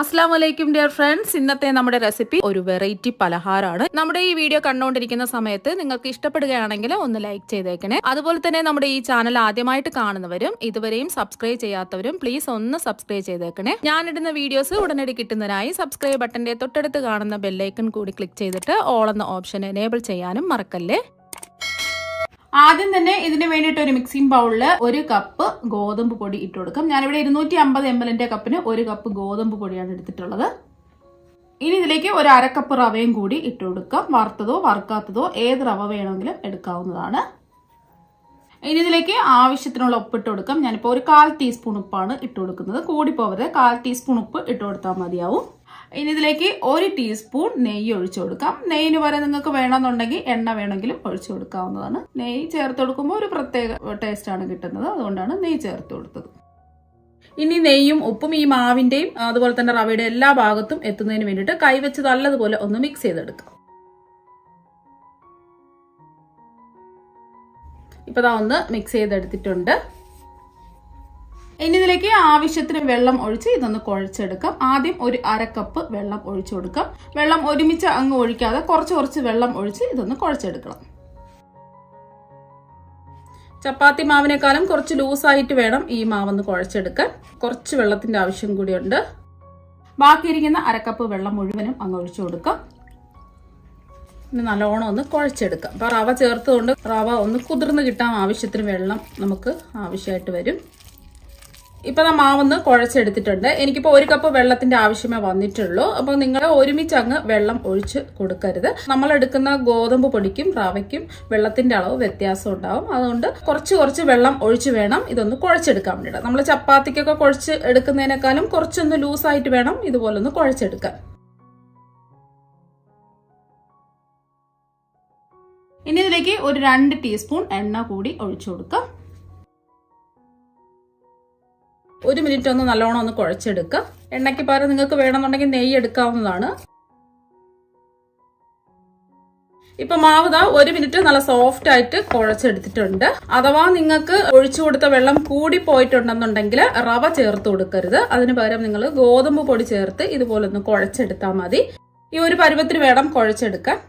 അസ്സാം വലൈക്കും dear friends. ഇന്നത്തെ നമ്മുടെ റെസിപ്പി ഒരു വെറൈറ്റി പലഹാരമാണ്. നമ്മുടെ ഈ വീഡിയോ കണ്ടുകൊണ്ടിരിക്കുന്ന സമയത്ത് നിങ്ങൾക്ക് ഇഷ്ടപ്പെടുകയാണെങ്കിൽ ഒന്ന് ലൈക്ക് ചെയ്തേക്കണേ. അതുപോലെ തന്നെ നമ്മുടെ ഈ ചാനൽ ആദ്യമായിട്ട് കാണുന്നവരും ഇതുവരെയും സബ്സ്ക്രൈബ് ചെയ്യാത്തവരും പ്ലീസ് ഒന്ന് സബ്സ്ക്രൈബ് ചെയ്തേക്കണേ. ഞാനിടുന്ന വീഡിയോസ് ഉടനടി കിട്ടുന്നതിനായി സബ്സ്ക്രൈബ് ബട്ടന്റെ തൊട്ടടുത്ത് കാണുന്ന ബെല്ലൈക്കൺ കൂടി ക്ലിക്ക് ചെയ്തിട്ട് ഓൾ എന്ന ഓപ്ഷൻ എനേബിൾ ചെയ്യാനും മറക്കല്ലേ. ആദ്യം തന്നെ ഇതിന് വേണ്ടിയിട്ട് ഒരു മിക്സിംഗ് ബൗളില് 1 കപ്പ് ഗോതമ്പ് പൊടി ഇട്ട് കൊടുക്കാം. ഞാനിവിടെ 250 ml കപ്പിന് 1 കപ്പ് ഗോതമ്പ് പൊടിയാണ് എടുത്തിട്ടുള്ളത്. ഇനി ഇതിലേക്ക് ഒരു 1/2 കപ്പ് റവയും കൂടി ഇട്ട് കൊടുക്കാം. വറുത്തതോ വറുക്കാത്തതോ ഏത് റവ വേണമെങ്കിലും എടുക്കാവുന്നതാണ്. ഇനി ഇതിലേക്ക് ആവശ്യത്തിനുള്ള ഉപ്പ് ഇട്ട് കൊടുക്കാം. ഞാനിപ്പോൾ ഒരു 1/4 ടീസ്പൂൺ ഉപ്പാണ് ഇട്ട് കൊടുക്കുന്നത്. കൂടി പോവരുത്, 1/4 ടീസ്പൂൺ ഉപ്പ് ഇട്ട് കൊടുത്താൽ മതിയാവും. ഇനി ഇതിലേക്ക് 1 ടീസ്പൂൺ നെയ്യ് ഒഴിച്ചു കൊടുക്കാം. നെയ്യിന് പകരം നിങ്ങൾക്ക് വേണമെന്നുണ്ടെങ്കിൽ എണ്ണ വേണമെങ്കിലും ഒഴിച്ചു കൊടുക്കാവുന്നതാണ്. നെയ്യ് ചേർത്ത് കൊടുക്കുമ്പോൾ ഒരു പ്രത്യേക ടേസ്റ്റ് ആണ് കിട്ടുന്നത്, അതുകൊണ്ടാണ് നെയ്യ് ചേർത്ത് കൊടുത്തത്. ഇനി നെയ്യും ഉപ്പും ഈ മാവിന്റെയും അതുപോലെ തന്നെ റവയുടെ എല്ലാ ഭാഗത്തും എത്തുന്നതിന് വേണ്ടിയിട്ട് കൈവച്ച് നല്ലതുപോലെ ഒന്ന് മിക്സ് ചെയ്തെടുക്കാം. ഇപ്പൊ ദാ ഒന്ന് മിക്സ് ചെയ്തെടുത്തിട്ടുണ്ട്. ഇനി ഇതിലേക്ക് ആവശ്യത്തിന് വെള്ളം ഒഴിച്ച് ഇതൊന്ന് കുഴച്ചെടുക്കാം. ആദ്യം ഒരു 1/2 കപ്പ് വെള്ളം ഒഴിച്ചു കൊടുക്കാം. വെള്ളം ഒരുമിച്ച് അങ്ങ് ഒഴിക്കാതെ കുറച്ച് വെള്ളം ഒഴിച്ച് ഇതൊന്ന് കുഴച്ചെടുക്കണം. ചപ്പാത്തി മാവിനേക്കാളും കുറച്ച് ലൂസായിട്ട് വേണം ഈ മാവൊന്ന് കുഴച്ചെടുക്കാൻ. കുറച്ച് വെള്ളത്തിന്റെ ആവശ്യം കൂടിയുണ്ട്. ബാക്കിയിരിക്കുന്ന 1/2 കപ്പ് വെള്ളം മുഴുവനും അങ്ങ് ഒഴിച്ചു കൊടുക്കാം. ഇനി നല്ലോണം ഒന്ന് കുഴച്ചെടുക്കാം. അപ്പൊ റവ ചേർത്തുകൊണ്ട് റവ ഒന്ന് കുതിർന്ന് കിട്ടാൻ ആവശ്യത്തിന് വെള്ളം നമുക്ക് ആവശ്യമായിട്ട് വരും. ഇപ്പൊ മാവൊന്ന് കുഴച്ചെടുത്തിട്ടുണ്ട്. എനിക്കിപ്പോ 1 കപ്പ് വെള്ളത്തിന്റെ ആവശ്യമേ വന്നിട്ടുള്ളൂ. അപ്പൊ നിങ്ങൾ ഒരുമിച്ച് അങ്ങ് വെള്ളം ഒഴിച്ച് കൊടുക്കരുത്. നമ്മൾ എടുക്കുന്ന ഗോതമ്പ് പൊടിക്കും റവയ്ക്കും വെള്ളത്തിന്റെ അളവ് വ്യത്യാസം ഉണ്ടാവും. അതുകൊണ്ട് കുറച്ച് വെള്ളം ഒഴിച്ച് വേണം ഇതൊന്ന് കുഴച്ചെടുക്കാൻ വേണ്ടിയിട്ട്. നമ്മൾ ചപ്പാത്തിക്കൊക്കെ കുഴച്ച് എടുക്കുന്നതിനേക്കാളും കുറച്ചൊന്ന് ലൂസായിട്ട് വേണം ഇതുപോലെ ഒന്ന് കുഴച്ചെടുക്കാൻ. ഇനി ഇതിലേക്ക് ഒരു 2 ടീസ്പൂൺ എണ്ണ കൂടി ഒഴിച്ചു കൊടുക്കാം. 1 മിനിറ്റ് ഒന്ന് നല്ലോണം ഒന്ന് കുഴച്ചെടുക്കുക. എണ്ണയ്ക്ക് പകരം നിങ്ങൾക്ക് വേണമെന്നുണ്ടെങ്കിൽ നെയ്യ് എടുക്കാവുന്നതാണ്. ഇപ്പൊ മാവ് 1 മിനിറ്റ് നല്ല സോഫ്റ്റ് ആയിട്ട് കുഴച്ചെടുത്തിട്ടുണ്ട്. അഥവാ നിങ്ങൾക്ക് ഒഴിച്ചു കൊടുത്ത വെള്ളം കൂടി പോയിട്ടുണ്ടെന്നുണ്ടെങ്കിൽ റവ ചേർത്ത് കൊടുക്കരുത്. അതിന് പകരം നിങ്ങൾ ഗോതമ്പ് പൊടി ചേർത്ത് ഇതുപോലെ ഒന്ന് കുഴച്ചെടുത്താൽ മതി. ഈ ഒരു പരുവത്തിന് വേണം കുഴച്ചെടുക്കാൻ.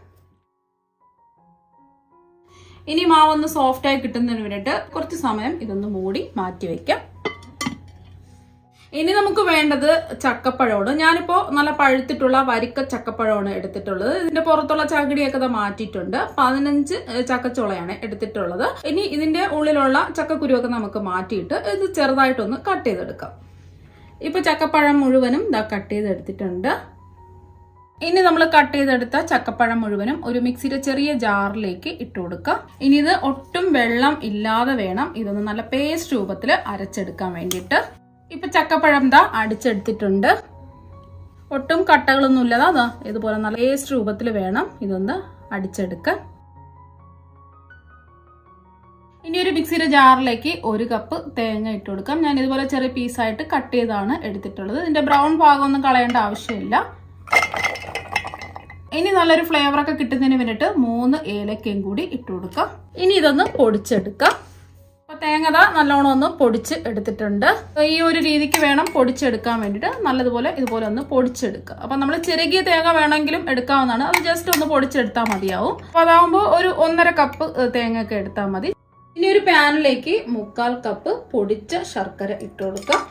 ഇനി മാവൊന്ന് സോഫ്റ്റ് ആയി കിട്ടുന്നതിന് വേണ്ടിയിട്ട് കുറച്ച് സമയം ഇതൊന്ന് മൂടി മാറ്റി വെക്കാം. ഇനി നമുക്ക് വേണ്ടത് ചക്കപ്പഴമാണ്. ഞാനിപ്പോ നല്ല പഴുത്തിട്ടുള്ള വരിക്ക ചക്കപ്പഴമാണ് എടുത്തിട്ടുള്ളത്. ഇതിന്റെ പുറത്തുള്ള ചകിടിയൊക്കെ മാറ്റിയിട്ടുണ്ട്. 15 ചക്കച്ചുളയാണ് എടുത്തിട്ടുള്ളത്. ഇനി ഇതിന്റെ ഉള്ളിലുള്ള ചക്കക്കുരുവൊക്കെ നമുക്ക് മാറ്റിയിട്ട് ഇത് ചെറുതായിട്ടൊന്ന് കട്ട് ചെയ്തെടുക്കാം. ഇപ്പൊ ചക്കപ്പഴം മുഴുവനും കട്ട് ചെയ്തെടുത്തിട്ടുണ്ട്. ഇനി നമ്മൾ കട്ട് ചെയ്തെടുത്ത ചക്കപ്പഴം മുഴുവനും ഒരു മിക്സിയുടെ ചെറിയ ജാറിലേക്ക് ഇട്ട് കൊടുക്കാം. ഇനി ഇത് ഒട്ടും വെള്ളം ഇല്ലാതെ വേണം ഇതൊന്ന് നല്ല പേസ്റ്റ് രൂപത്തിൽ അരച്ചെടുക്കാൻ വേണ്ടിയിട്ട്. ഇപ്പൊ ചക്കപ്പഴം അടിച്ചെടുത്തിട്ടുണ്ട്. ഒട്ടും കട്ടകളൊന്നും ഇല്ലാതെ ഇതുപോലെ നല്ല പേസ്റ്റ് രൂപത്തിൽ വേണം ഇതൊന്ന് അടിച്ചെടുക്കാൻ. ഇനി ഒരു മിക്സിയുടെ ജാറിലേക്ക് 1 കപ്പ് തേങ്ങ ഇട്ട് കൊടുക്കാം. ഞാൻ ഇതുപോലെ ചെറിയ പീസായിട്ട് കട്ട് ചെയ്താണ് എടുത്തിട്ടുള്ളത്. ഇതിന്റെ ബ്രൗൺ ഭാഗമൊന്നും കളയേണ്ട ആവശ്യമില്ല. ഇനി നല്ലൊരു ഫ്ലേവർ ഒക്കെ കിട്ടുന്നതിന് വേണ്ടിയിട്ട് 3 ഏലക്കയും കൂടി ഇട്ട് കൊടുക്കാം. ഇനി ഇതൊന്ന് പൊടിച്ചെടുക്കാം. അപ്പൊ തേങ്ങ നല്ലോണം ഒന്ന് പൊടിച്ച് എടുത്തിട്ടുണ്ട്. ഈ ഒരു രീതിക്ക് വേണം പൊടിച്ചെടുക്കാൻ വേണ്ടിയിട്ട്. നല്ലതുപോലെ ഇതുപോലെ ഒന്ന് പൊടിച്ചെടുക്കുക. അപ്പൊ നമ്മൾ ചെറുകിയ തേങ്ങ വേണമെങ്കിലും എടുക്കാവുന്നതാണ്. അത് ജസ്റ്റ് ഒന്ന് പൊടിച്ചെടുത്താൽ മതിയാവും. അപ്പൊ അതാവുമ്പോൾ ഒരു 1.5 കപ്പ് തേങ്ങ ഒക്കെ എടുത്താൽ മതി. ഇനി ഒരു പാനിലേക്ക് 1/4 കപ്പ് പൊടിച്ച ശർക്കര ഇട്ട് കൊടുക്കാം.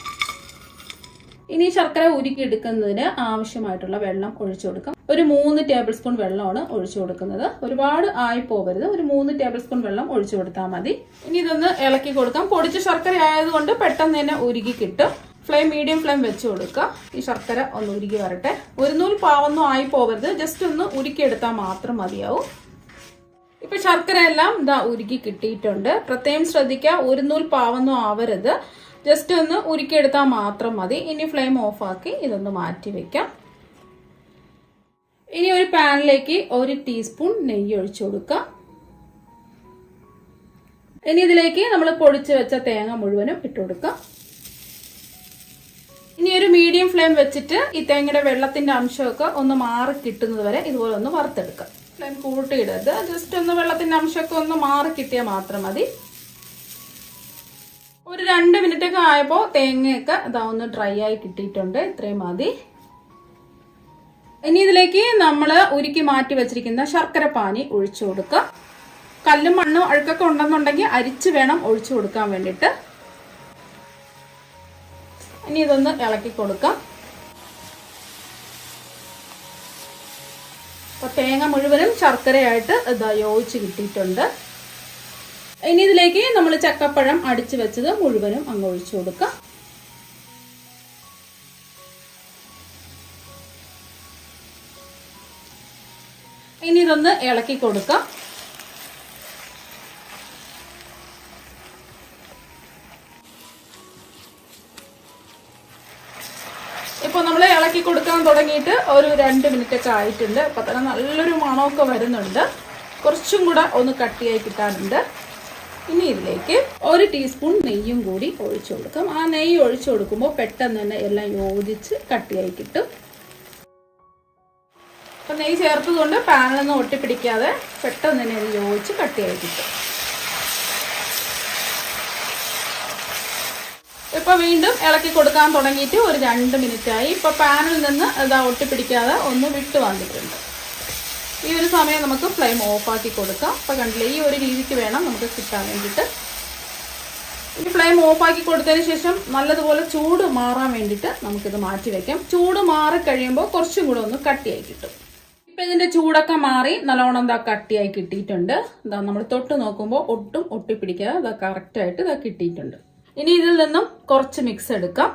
ഇനി ശർക്കര ഉരുക്കി എടുക്കുന്നതിന് ആവശ്യമായിട്ടുള്ള വെള്ളം ഒഴിച്ചു കൊടുക്കാം. ഒരു 3 ടേബിൾ സ്പൂൺ വെള്ളമാണ് ഒഴിച്ചു കൊടുക്കുന്നത്. ഒരുപാട് ആയി പോകരുത്. ഒരു 3 ടേബിൾ സ്പൂൺ വെള്ളം ഒഴിച്ചു കൊടുത്താൽ മതി. ഇനി ഇതൊന്ന് ഇളക്കി കൊടുക്കാം. പൊടിച്ച ശർക്കര ആയതുകൊണ്ട് പെട്ടെന്ന് തന്നെ ഉരുക്കി കിട്ടും. മീഡിയം ഫ്ലെയിം വെച്ച് കൊടുക്കുക. ഈ ശർക്കര ഒന്ന് ഉരുക്കി വരട്ടെ. ഒരു നൂൽ പാവൊന്നും ആയി പോകരുത്. ജസ്റ്റ് ഒന്ന് ഉരുക്കി എടുത്താൽ മാത്രം മതിയാവും. ഇപ്പൊ ശർക്കര എല്ലാം ഉരുക്കി കിട്ടിയിട്ടുണ്ട്. പ്രത്യേകം ശ്രദ്ധിക്കുക, ഒരു നൂൽ പാവൊന്നും ആവരുത്. ജസ്റ്റ് ഒന്ന് ഉരുക്കിയെടുത്താൽ മാത്രം മതി. ഇനി ഫ്ലെയിം ഓഫ് ആക്കി ഇതൊന്ന് മാറ്റി വെക്കാം. ഇനി ഒരു പാനിലേക്ക് 1 ടീസ്പൂൺ നെയ്യ് ഒഴിച്ചു കൊടുക്കാം. ഇനി ഇതിലേക്ക് നമ്മൾ പൊടിച്ചു വെച്ച തേങ്ങ മുഴുവനും ഇട്ട് കൊടുക്കാം. ഇനി ഒരു മീഡിയം ഫ്ലെയിം വെച്ചിട്ട് ഈ തേങ്ങയുടെ വെള്ളത്തിന്റെ അംശമൊക്കെ ഒന്ന് മാറി കിട്ടുന്നത് വരെ ഇതുപോലെ ഒന്ന് വറുത്തെടുക്കാം. ഫ്ലെയിം കൂട്ടിയിടരുത്. ജസ്റ്റ് ഒന്ന് വെള്ളത്തിന്റെ അംശമൊക്കെ ഒന്ന് മാറി കിട്ടിയാൽ മാത്രം മതി. ഒരു 2 മിനിറ്റ് ഒക്കെ ആയപ്പോൾ തേങ്ങയൊക്കെ ഒന്ന് ഡ്രൈ ആയി കിട്ടിയിട്ടുണ്ട്. ഇത്രയും മതി. ഇനി ഇതിലേക്ക് നമ്മൾ ഉരുക്കി മാറ്റി വെച്ചിരിക്കുന്ന ശർക്കര പാനി ഒഴിച്ചു കൊടുക്കുക. കല്ലും മണ്ണും അഴുക്കൊക്കെ ഉണ്ടെന്നുണ്ടെങ്കിൽ അരിച്ച് വേണം ഒഴിച്ചു കൊടുക്കാൻ വേണ്ടിയിട്ട്. ഇനി ഇതൊന്ന് ഇളക്കി കൊടുക്കാം. അപ്പൊ തേങ്ങ മുഴുവനും ശർക്കരയായിട്ട് ഇതാ യോജിച്ച് കിട്ടിയിട്ടുണ്ട്. ഇനി ഇതിലേക്ക് നമ്മൾ ചക്കപ്പഴം അടിച്ചു വെച്ചത് മുഴുവനും അങ്ങ് ഒഴിച്ചു കൊടുക്കാം. ഇനി ഇതൊന്ന് ഇളക്കി കൊടുക്കാം. ഇപ്പൊ നമ്മൾ ഇളക്കി കൊടുക്കാൻ തുടങ്ങിയിട്ട് ഒരു 2 മിനിറ്റ് ഒക്കെ ആയിട്ടുണ്ട്. അപ്പൊ തന്നെ നല്ലൊരു മണമൊക്കെ വരുന്നുണ്ട്. കുറച്ചും കൂടെ ഒന്ന് കട്ടിയായി കിട്ടാനുണ്ട്. ഇനി ഇതിലേക്ക് 1 ടീസ്പൂൺ നെയ്യും കൂടി ഒഴിച്ചു കൊടുക്കാം. ആ നെയ്യ് ഒഴിച്ചു കൊടുക്കുമ്പോൾ പെട്ടെന്ന് തന്നെ എല്ലാം യോജിച്ച് കട്ടിയായി കിട്ടും. അപ്പൊ നെയ്യ് ചേർത്തതുകൊണ്ട് പാനിലൊന്നും ഒട്ടിപ്പിടിക്കാതെ പെട്ടെന്ന് തന്നെ അത് യോജിച്ച് കട്ടിയായി കിട്ടും. ഇപ്പൊ വീണ്ടും ഇളക്കി കൊടുക്കാൻ തുടങ്ങിയിട്ട് ഒരു 2 മിനിറ്റ് ആയി. ഇപ്പൊ പാനിൽ നിന്ന് ഇതാ ഒട്ടിപ്പിടിക്കാതെ ഒന്ന് വിട്ട് വന്നിട്ടുണ്ട്. ഈ ഒരു സമയം നമുക്ക് ഫ്ലെയിം ഓഫാക്കി കൊടുക്കാം. അപ്പൊ കണ്ടില്ലേ, ഈ ഒരു രീതിക്ക് വേണം നമുക്ക് കിട്ടാൻ വേണ്ടിയിട്ട്. ഇനി ഫ്ലെയിം ഓഫാക്കി കൊടുത്തതിന് ശേഷം നല്ലതുപോലെ ചൂട് മാറാൻ വേണ്ടിയിട്ട് നമുക്കിത് മാറ്റി വെക്കാം. ചൂട് മാറി കഴിയുമ്പോൾ കുറച്ചും കൂടെ ഒന്ന് കട്ടിയായി കിട്ടും. ഇപ്പൊ ഇതിന്റെ ചൂടൊക്കെ മാറി നല്ലോണം ഇതാ കട്ടിയായി കിട്ടിയിട്ടുണ്ട്. ഇതാ നമ്മൾ തൊട്ട് നോക്കുമ്പോൾ ഒട്ടും ഒട്ടിപ്പിടിക്കാതെ ഇതാ കറക്റ്റായിട്ട് ഇതാ കിട്ടിയിട്ടുണ്ട്. ഇനി ഇതിൽ നിന്നും കുറച്ച് മിക്സ് എടുക്കാം.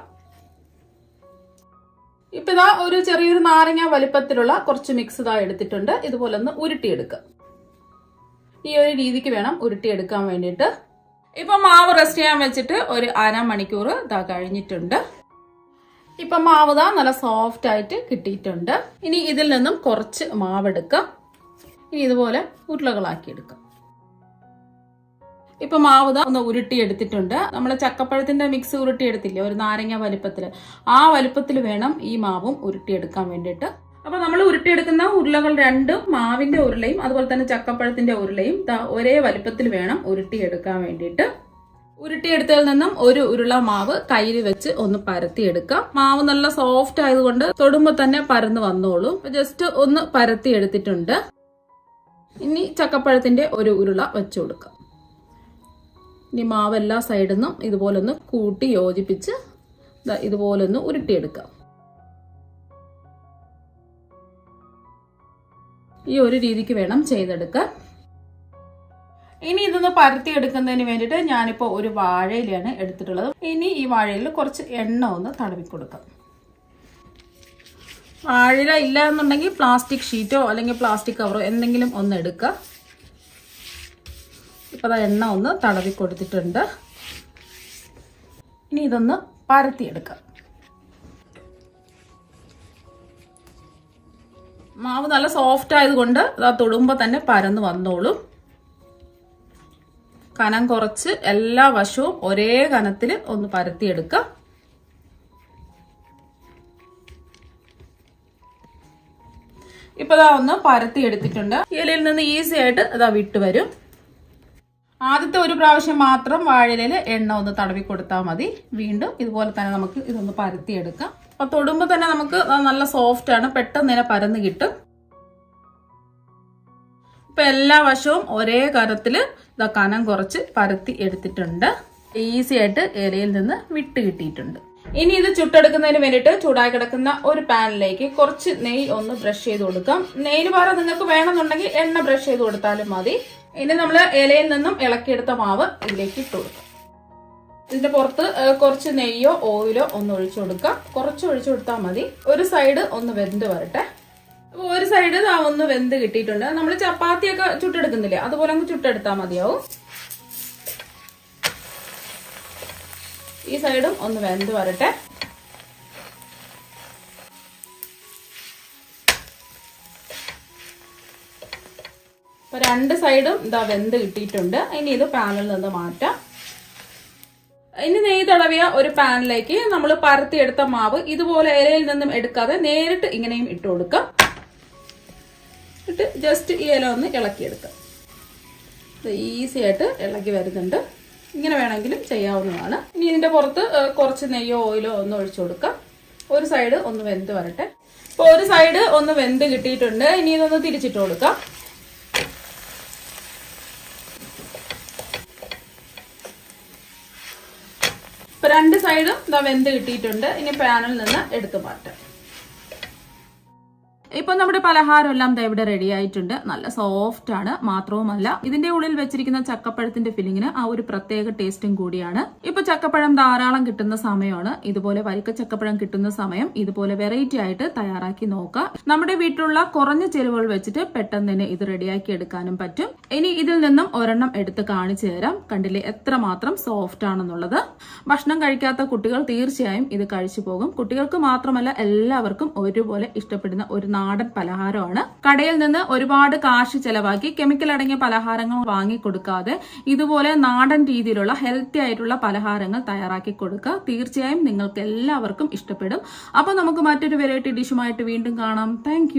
ഇപ്പൊ ഇതാ ഒരു ചെറിയൊരു നാരങ്ങ വലിപ്പത്തിലുള്ള കുറച്ച് മിക്സ് ഇതാ എടുത്തിട്ടുണ്ട്. ഇതുപോലെ ഒന്ന് ഉരുട്ടിയെടുക്കാം. ഈ ഒരു രീതിക്ക് വേണം ഉരുട്ടിയെടുക്കാൻ വേണ്ടിയിട്ട്. ഇപ്പൊ മാവ് റെസ്റ്റ് ചെയ്യാൻ വെച്ചിട്ട് ഒരു 1/2 മണിക്കൂർ ഇതാ കഴിഞ്ഞിട്ടുണ്ട്. ഇപ്പൊ മാവ് ഇതാ നല്ല സോഫ്റ്റ് ആയിട്ട് കിട്ടിയിട്ടുണ്ട്. ഇനി ഇതിൽ നിന്നും കുറച്ച് മാവ് എടുക്കാം. ഇനി ഇതുപോലെ ഉരുളകളാക്കി എടുക്കാം. ഇപ്പൊ മാവ് ഒന്ന് ഉരുട്ടി എടുത്തിട്ടുണ്ട്. നമ്മൾ ചക്കപ്പഴത്തിന്റെ മിക്സ് ഉരുട്ടി എടുത്തില്ലേ, ഒരു നാരങ്ങ വലിപ്പത്തില്, ആ വലിപ്പത്തിൽ വേണം ഈ മാവും ഉരുട്ടിയെടുക്കാൻ വേണ്ടിയിട്ട്. അപ്പൊ നമ്മൾ ഉരുട്ടിയെടുക്കുന്ന ഉരുളകൾ രണ്ടും മാവിന്റെ ഉരുളയും അതുപോലെ തന്നെ ചക്കപ്പഴത്തിന്റെ ഉരുളയും ഒരേ വലിപ്പത്തിൽ വേണം ഉരുട്ടിയെടുക്കാൻ വേണ്ടിയിട്ട്. ഉരുട്ടിയെടുത്തതിൽ നിന്നും ഒരു ഉരുള മാവ് കയ്യിൽ വെച്ച് ഒന്ന് പരത്തിയെടുക്കാം. മാവ് നല്ല സോഫ്റ്റ് ആയതുകൊണ്ട് തൊടുമ്പോൾ തന്നെ പരന്ന് വന്നോളും. ജസ്റ്റ് ഒന്ന് പരത്തി എടുത്തിട്ടുണ്ട്. ഇനി ചക്കപ്പഴത്തിന്റെ ഒരു ഉരുള വെച്ചു കൊടുക്കാം. ഇനി മാവ് എല്ലാ സൈഡിൽ നിന്നും ഇതുപോലെ ഒന്ന് കൂട്ടി യോജിപ്പിച്ച് ഇതുപോലെ ഒന്ന് ഉരുട്ടിയെടുക്കാം. ഈ ഒരു രീതിക്ക് വേണം ചെയ്തെടുക്കാൻ. ഇനി ഇതൊന്ന് പരത്തിയെടുക്കുന്നതിന് വേണ്ടിയിട്ട് ഞാനിപ്പോൾ ഒരു വാഴയിലാണ് എടുത്തിട്ടുള്ളത്. ഇനി ഈ വാഴയിൽ കുറച്ച് എണ്ണ ഒന്ന് തടവി കൊടുക്കാം. വാഴയില ഇല്ല എന്നുണ്ടെങ്കിൽ പ്ലാസ്റ്റിക് ഷീറ്റോ അല്ലെങ്കിൽ പ്ലാസ്റ്റിക് കവറോ എന്തെങ്കിലും ഒന്ന് എടുക്കുക. ഇപ്പൊ അത് എണ്ണ ഒന്ന് തടവി കൊടുത്തിട്ടുണ്ട്. ഇനി ഇതൊന്ന് പരത്തിയെടുക്കാം. മാവ് നല്ല സോഫ്റ്റ് ആയതുകൊണ്ട് അത് തൊടുമ്പോൾ തന്നെ പരന്ന് വന്നോളും. കനം കുറച്ച് എല്ലാ വശവും ഒരേ കനത്തിൽ ഒന്ന് പരത്തിയെടുക്കാം. ഇപ്പൊ ഇതാ ഒന്ന് പരത്തിയെടുത്തിട്ടുണ്ട്. ഇലയിൽ നിന്ന് ഈസി ആയിട്ട് ഇതാ വിട്ട് വരും. ആദ്യത്തെ ഒരു പ്രാവശ്യം മാത്രം വാഴയിലയിൽ എണ്ണ ഒന്ന് തടവി കൊടുത്താൽ മതി. വീണ്ടും ഇതുപോലെ തന്നെ നമുക്ക് ഇതൊന്ന് പരത്തിയെടുക്കാം. അപ്പൊ തൊടുമ്പോൾ തന്നെ നമുക്ക് നല്ല സോഫ്റ്റ് ആണ്, പെട്ടെന്ന് തന്നെ പരന്ന് കിട്ടും. ഇപ്പൊ എല്ലാ വശവും ഒരേ കനത്തിൽ കനം കുറച്ച് പരത്തി എടുത്തിട്ടുണ്ട്. ഈസി ആയിട്ട് ഇലയിൽ നിന്ന് വിട്ട് കിട്ടിയിട്ടുണ്ട്. ഇനി ഇത് ചുട്ടെടുക്കുന്നതിന് വേണ്ടിയിട്ട് ചൂടായി കിടക്കുന്ന ഒരു പാനിലേക്ക് കുറച്ച് നെയ്യ് ഒന്ന് ബ്രഷ് ചെയ്ത് കൊടുക്കാം. നെയ്യ് പകരം നിങ്ങൾക്ക് വേണമെന്നുണ്ടെങ്കിൽ എണ്ണ ബ്രഷ് ചെയ്ത് കൊടുത്താലും മതി. ഇനി നമ്മൾ ഇലയിൽ നിന്നും ഇളക്കിയെടുത്ത മാവ് ഇതിലേക്ക് ഇട്ട് കൊടുക്കാം. ഇതിന്റെ പുറത്ത് കുറച്ച് നെയ്യോ ഓയിലോ ഒന്ന് ഒഴിച്ചു കൊടുക്കാം. കുറച്ച് ഒഴിച്ചു കൊടുത്താൽ മതി. ഒരു സൈഡ് ഒന്ന് വെന്ത് വരട്ടെ. അപ്പൊ ഒരു സൈഡ് ഒന്ന് വെന്ത് കിട്ടിയിട്ടുണ്ട്. നമ്മൾ ചപ്പാത്തിയൊക്കെ ചുട്ടെടുക്കുന്നില്ലേ, അതുപോലെ അങ്ങ് ചുട്ടെടുത്താൽ മതിയാവും. ഈ സൈഡും ഒന്ന് വെന്ത് വരട്ടെ. അപ്പൊ രണ്ട് സൈഡും വെന്ത് കിട്ടിയിട്ടുണ്ട്. ഇനി ഇത് പാനിൽ നിന്ന് മാറ്റാം. ഇനി നെയ്യ് തടവിയ ഒരു പാനിലേക്ക് നമ്മൾ പരത്തിയെടുത്ത മാവ് ഇതുപോലെ ഇലയിൽ നിന്നും എടുക്കാതെ നേരിട്ട് ഇങ്ങനെയും ഇട്ട് കൊടുക്കാം. ഇട്ട് ജസ്റ്റ് ഈ ഇല ഒന്ന് ഇളക്കിയെടുക്കാം. ഈസി ആയിട്ട് ഇളക്കി വരുന്നുണ്ട്. ഇങ്ങനെ വേണമെങ്കിലും ചെയ്യാവുന്നതാണ്. ഇനി ഇതിന്റെ പുറത്ത് കുറച്ച് നെയ്യോ ഓയിലോ ഒന്ന് ഒഴിച്ചു കൊടുക്കാം. ഒരു സൈഡ് ഒന്ന് വെന്ത് വരട്ടെ. ഇപ്പൊ ഒരു സൈഡ് ഒന്ന് വെന്ത് കിട്ടിയിട്ടുണ്ട്. ഇനി ഇതൊന്ന് തിരിച്ചിട്ട് കൊടുക്കാം. ഇപ്പൊ രണ്ട് സൈഡും ഇതാ വെന്ത് കിട്ടിയിട്ടുണ്ട്. ഇനി പാനിൽ നിന്ന് എടുത്തു മാറ്റാം. ഇപ്പൊ നമ്മുടെ പലഹാരം എല്ലാം ഇവിടെ റെഡി ആയിട്ടുണ്ട്. നല്ല സോഫ്റ്റ് ആണ്. മാത്രവുമല്ല ഇതിന്റെ ഉള്ളിൽ വെച്ചിരിക്കുന്ന ചക്കപ്പഴത്തിന്റെ ഫില്ലിങ്ങിന് ആ ഒരു പ്രത്യേക ടേസ്റ്റും കൂടിയാണ്. ഇപ്പൊ ചക്കപ്പഴം ധാരാളം കിട്ടുന്ന സമയമാണ്. ഇതുപോലെ വരിക്ക ചക്കപ്പഴം കിട്ടുന്ന സമയം ഇതുപോലെ വെറൈറ്റി ആയിട്ട് തയ്യാറാക്കി നോക്കുക. നമ്മുടെ വീട്ടിലുള്ള കുറഞ്ഞ ചെലവുകൾ വെച്ചിട്ട് പെട്ടെന്ന് തന്നെ ഇത് റെഡിയാക്കി എടുക്കാനും പറ്റും. ഇനി ഇതിൽ നിന്നും ഒരെണ്ണം എടുത്ത് കാണിച്ചു തരാം. കണ്ടില്ലേ എത്രമാത്രം സോഫ്റ്റ് ആണെന്നുള്ളത്. ഭക്ഷണം കഴിക്കാത്ത കുട്ടികൾ തീർച്ചയായും ഇത് കഴിച്ചു പോകും. കുട്ടികൾക്ക് മാത്രമല്ല എല്ലാവർക്കും ഒരുപോലെ ഇഷ്ടപ്പെടുന്ന ഒരു നാടൻ പലഹാരമാണ്. കടയിൽ നിന്ന് ഒരുപാട് കാശ് ചെലവാക്കി കെമിക്കൽ അടങ്ങിയ പലഹാരങ്ങൾ വാങ്ങിക്കൊടുക്കാതെ ഇതുപോലെ നാടൻ രീതിയിലുള്ള ഹെൽത്തി ആയിട്ടുള്ള പലഹാരങ്ങൾ തയ്യാറാക്കി കൊടുക്കുക. തീർച്ചയായും നിങ്ങൾക്ക് എല്ലാവർക്കും ഇഷ്ടപ്പെടും. അപ്പൊ നമുക്ക് മറ്റൊരു വെറൈറ്റി ഡിഷുമായിട്ട് വീണ്ടും കാണാം. താങ്ക്